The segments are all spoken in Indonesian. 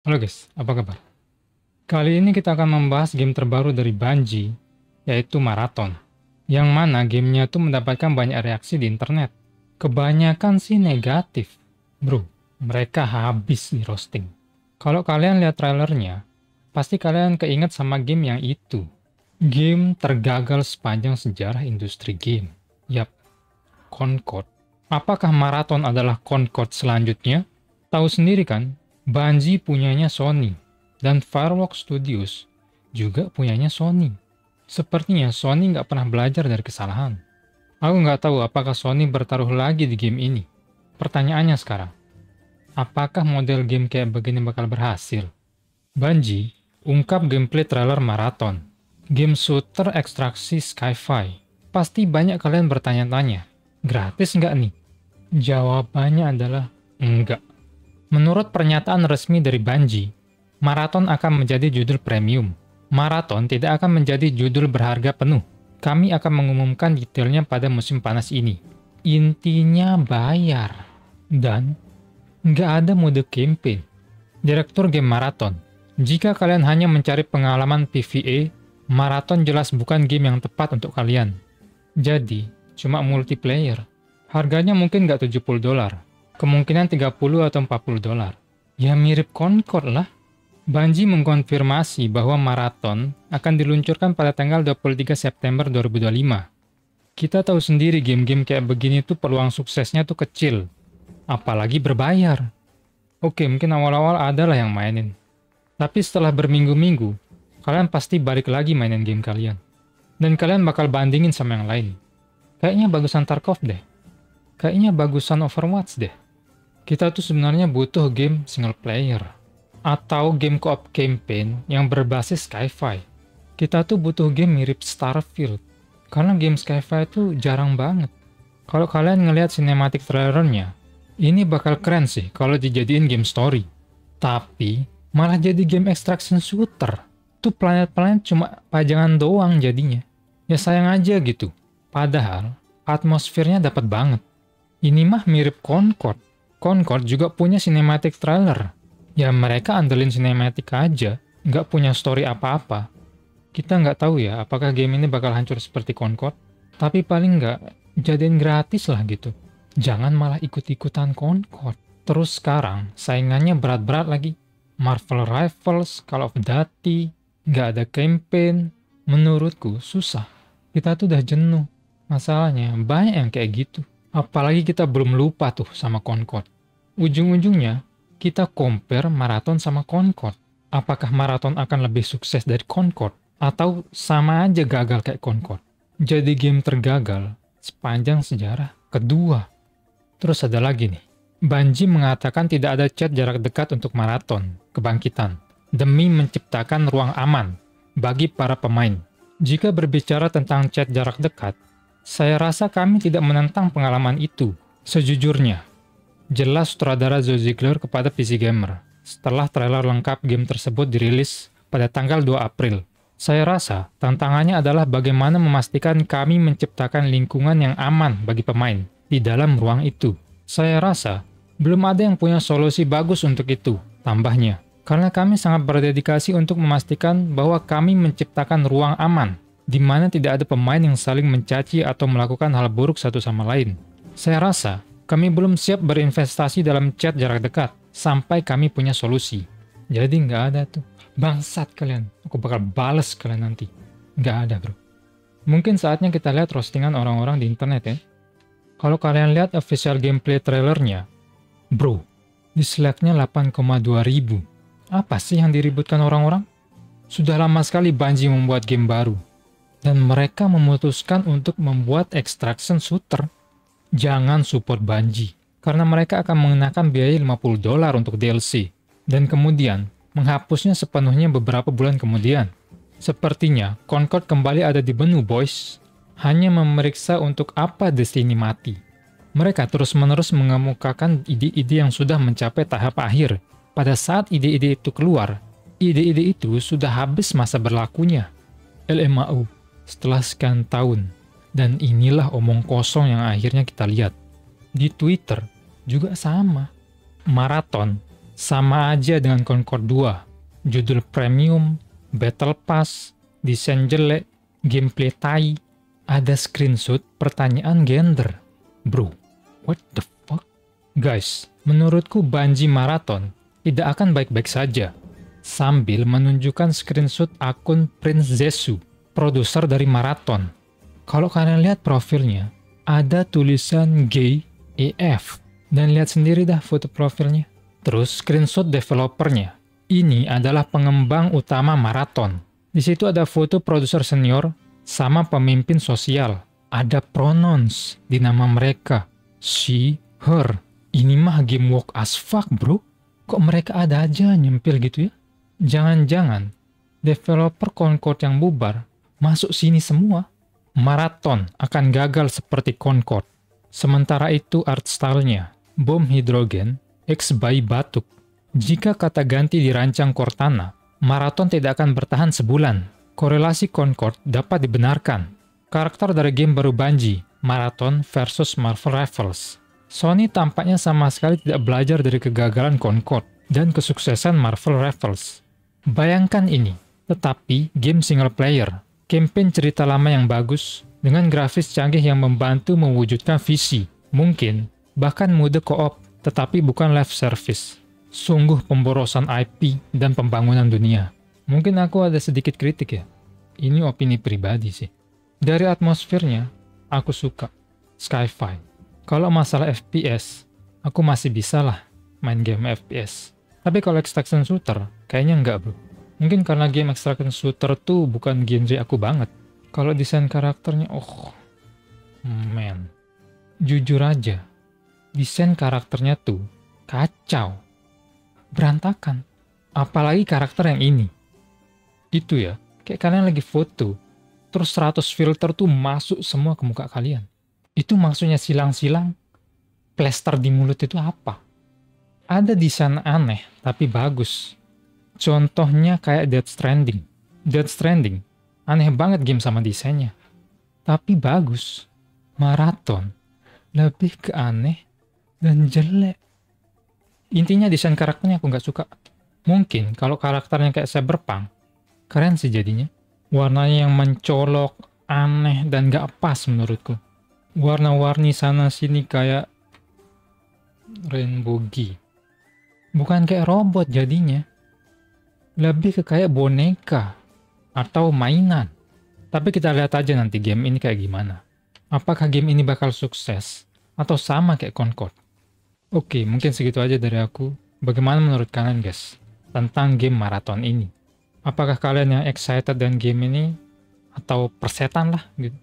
Halo guys, apa kabar? Kali ini kita akan membahas game terbaru dari Bungie, yaitu Marathon. Yang mana gamenya tuh mendapatkan banyak reaksi di internet. Kebanyakan sih negatif. Bro, mereka habis di roasting. Kalau kalian lihat trailernya, pasti kalian keinget sama game yang itu. Game tergagal sepanjang sejarah industri game. Yap, Concord. Apakah Marathon adalah Concord selanjutnya? Tahu sendiri kan, Bungie punyanya Sony, dan Fireworks Studios juga punyanya Sony. Sepertinya Sony nggak pernah belajar dari kesalahan. Aku nggak tahu apakah Sony bertaruh lagi di game ini. Pertanyaannya sekarang, apakah model game kayak begini bakal berhasil? Bungie ungkap gameplay trailer Marathon, game shooter ekstraksi sci-fi. Pasti banyak kalian bertanya-tanya, gratis nggak nih? Jawabannya adalah enggak. Menurut pernyataan resmi dari Bungie, Marathon akan menjadi judul premium. Marathon tidak akan menjadi judul berharga penuh. Kami akan mengumumkan detailnya pada musim panas ini. Intinya bayar. Dan nggak ada mode campaign. Direktur game Marathon, jika kalian hanya mencari pengalaman PvE, Marathon jelas bukan game yang tepat untuk kalian. Jadi, cuma multiplayer. Harganya mungkin nggak $70. Kemungkinan 30 atau 40 dolar. Ya mirip Concord lah. Bungie mengkonfirmasi bahwa Marathon akan diluncurkan pada tanggal 23 September 2025. Kita tahu sendiri game-game kayak begini tuh peluang suksesnya tuh kecil. Apalagi berbayar. Oke, mungkin awal-awal ada lah yang mainin. Tapi setelah berminggu-minggu, kalian pasti balik lagi mainin game kalian. Dan kalian bakal bandingin sama yang lain. Kayaknya bagusan Tarkov deh. Kayaknya bagusan Overwatch deh. Kita tuh sebenarnya butuh game single player atau game co-op campaign yang berbasis sci-fi. Kita tuh butuh game mirip Starfield karena game sci-fi itu jarang banget. Kalau kalian ngelihat cinematic trailernya, ini bakal keren sih kalau dijadiin game story. Tapi malah jadi game extraction shooter. Tuh planet-planet cuma pajangan doang jadinya. Ya sayang aja gitu. Padahal atmosfernya dapat banget. Ini mah mirip Concord. Concord juga punya cinematic trailer. Ya mereka andelin cinematic aja, nggak punya story apa-apa. Kita nggak tahu ya apakah game ini bakal hancur seperti Concord, tapi paling nggak jadiin gratis lah gitu. Jangan malah ikut-ikutan Concord. Terus sekarang saingannya berat-berat lagi. Marvel Rivals, Call of Duty, nggak ada campaign. Menurutku susah. Kita tuh udah jenuh. Masalahnya banyak yang kayak gitu. Apalagi kita belum lupa tuh sama Concord. Ujung-ujungnya, kita compare Marathon sama Concord. Apakah Marathon akan lebih sukses dari Concord? Atau sama aja gagal kayak Concord? Jadi game tergagal sepanjang sejarah kedua. Terus ada lagi nih. Bungie mengatakan tidak ada chat jarak dekat untuk Marathon, kebangkitan, demi menciptakan ruang aman bagi para pemain. Jika berbicara tentang chat jarak dekat, saya rasa kami tidak menentang pengalaman itu. Sejujurnya, jelas sutradara Joe Ziegler kepada PC Gamer setelah trailer lengkap game tersebut dirilis pada tanggal 2 April. Saya rasa tantangannya adalah bagaimana memastikan kami menciptakan lingkungan yang aman bagi pemain di dalam ruang itu. Saya rasa belum ada yang punya solusi bagus untuk itu, tambahnya. Karena kami sangat berdedikasi untuk memastikan bahwa kami menciptakan ruang aman di mana tidak ada pemain yang saling mencaci atau melakukan hal buruk satu sama lain. Saya rasa, kami belum siap berinvestasi dalam chat jarak dekat, sampai kami punya solusi. Jadi nggak ada tuh, bangsat kalian, aku bakal bales kalian nanti. Nggak ada bro. Mungkin saatnya kita lihat roastingan orang-orang di internet ya. Kalau kalian lihat official gameplay trailernya, bro, dislike-nya 8,2 ribu. Apa sih yang diributkan orang-orang? Sudah lama sekali Bungie membuat game baru. Dan mereka memutuskan untuk membuat extraction shooter. Jangan support Bungie, karena mereka akan mengenakan biaya $50 untuk DLC, dan kemudian menghapusnya sepenuhnya beberapa bulan kemudian. Sepertinya Concord kembali ada di menu boys, hanya memeriksa untuk apa Destiny mati. Mereka terus-menerus mengemukakan ide-ide yang sudah mencapai tahap akhir. Pada saat ide-ide itu keluar, ide-ide itu sudah habis masa berlakunya. LMAO. Setelah sekian tahun, dan inilah omong kosong yang akhirnya kita lihat. Di Twitter juga sama. Marathon Sama aja dengan Concord 2. Judul premium, battle pass, desain jelek, gameplay tai, ada screenshot pertanyaan gender. Bro, what the fuck? Guys, menurutku Bungie Marathon tidak akan baik-baik saja. Sambil menunjukkan screenshot akun Prince Zesu, produser dari Marathon. Kalau kalian lihat profilnya, ada tulisan gay AF. Dan lihat sendiri dah foto profilnya. Terus screenshot developernya. Ini adalah pengembang utama Marathon. Di situ ada foto produser senior sama pemimpin sosial. Ada pronouns di nama mereka. She, her. Ini mah game work as fuck, bro. Kok mereka ada aja nyempil gitu ya? Jangan-jangan developer Concord yang bubar masuk sini semua. Marathon akan gagal seperti Concord. Sementara itu art style-nya, bom hidrogen, X bayi batuk. Jika kata ganti dirancang Cortana, Marathon tidak akan bertahan sebulan. Korelasi Concord dapat dibenarkan. Karakter dari game baru Bungie, Marathon versus Marvel Rivals. Sony tampaknya sama sekali tidak belajar dari kegagalan Concord dan kesuksesan Marvel Rivals. Bayangkan ini, tetapi game single player, campaign cerita lama yang bagus, dengan grafis canggih yang membantu mewujudkan visi, mungkin, bahkan mode co-op, tetapi bukan live service. Sungguh pemborosan IP dan pembangunan dunia. Mungkin aku ada sedikit kritik ya. Ini opini pribadi sih. Dari atmosfernya, aku suka. Sci-fi. Kalau masalah FPS, aku masih bisa lah main game FPS. Tapi kalau extraction shooter, kayaknya enggak bro. Mungkin karena game extraction shooter tuh bukan genre aku banget. Kalau desain karakternya, oh man. Jujur aja, desain karakternya tuh kacau. Berantakan. Apalagi karakter yang ini. Itu ya, kayak kalian lagi foto, terus 100 filter tuh masuk semua ke muka kalian. Itu maksudnya silang-silang, plester di mulut itu apa? Ada desain aneh, tapi bagus. Contohnya kayak Death Stranding. Death Stranding, aneh banget game sama desainnya. Tapi bagus. Marathon, lebih ke aneh dan jelek. Intinya desain karakternya aku nggak suka. Mungkin kalau karakternya kayak Cyberpunk, keren sih jadinya. Warnanya yang mencolok, aneh, dan nggak pas menurutku. Warna-warni sana-sini kayak Rainbow G. Bukan kayak robot jadinya. Lebih ke kayak boneka atau mainan. Tapi kita lihat aja nanti game ini kayak gimana. Apakah game ini bakal sukses atau sama kayak Concord? Oke, mungkin segitu aja dari aku. Bagaimana menurut kalian guys tentang game Marathon ini? Apakah kalian yang excited dengan game ini atau persetan lah gitu?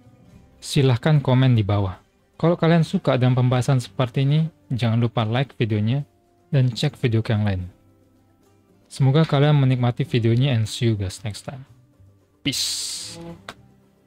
Silahkan komen di bawah. Kalau kalian suka dengan pembahasan seperti ini, jangan lupa like videonya dan cek video yang lain. Semoga kalian menikmati videonya and see you guys next time. Peace.